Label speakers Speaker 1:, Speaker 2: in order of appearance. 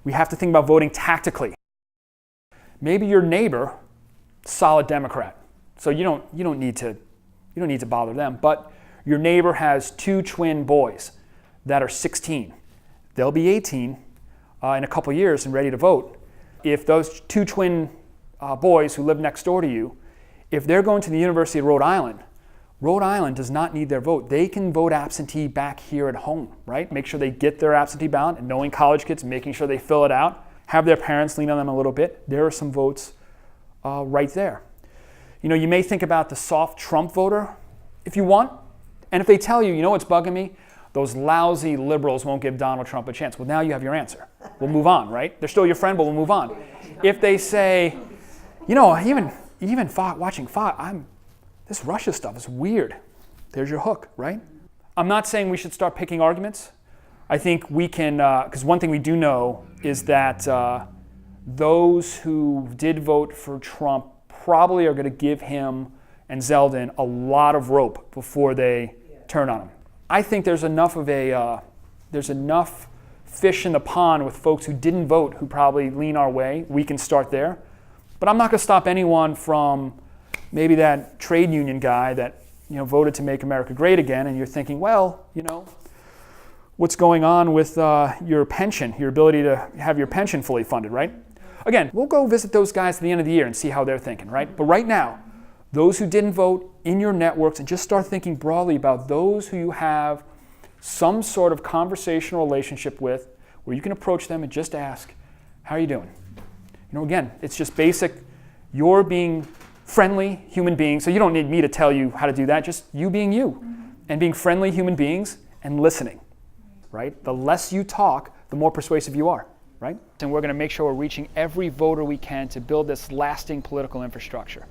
Speaker 1: We have to think about voting tactically. Maybe your neighbor, solid Democrat, so you don't need to bother them. But your neighbor has 2 twin boys that are 16. They'll be 18 in a couple years and ready to vote. If those 2 twin boys who live next door to you, if they're going to the University of Rhode Island does not need their vote. They can vote absentee back here at home, right? Make sure they get their absentee ballot, and knowing college kids, making sure they fill it out, have their parents lean on them a little bit. There are some votes right there. You may think about the soft Trump voter if you want, and if they tell you, what's bugging me? Those lousy liberals won't give Donald Trump a chance. Well, now you have your answer. We'll move on, right? They're still your friend, but we'll move on. If they say, even watching Fox, this Russia stuff is weird. There's your hook, right? I'm not saying we should start picking arguments. I think we can, because one thing we do know is that those who did vote for Trump probably are going to give him and Zeldin a lot of rope before they turn on him. I think there's enough fish in the pond with folks who didn't vote who probably lean our way. We can start there. But I'm not going to stop anyone from maybe that trade union guy that voted to make America great again, and you're thinking, well, what's going on with your pension, your ability to have your pension fully funded, right? Again, we'll go visit those guys at the end of the year and see how they're thinking, right? But right now, those who didn't vote in your networks, and just start thinking broadly about those who you have some sort of conversational relationship with, where you can approach them and just ask, how are you doing? Again, it's just basic, you're being friendly human beings, so you don't need me to tell you how to do that, just you being you, and being friendly human beings and listening, right? The less you talk, the more persuasive you are, right? And we're going to make sure we're reaching every voter we can to build this lasting political infrastructure.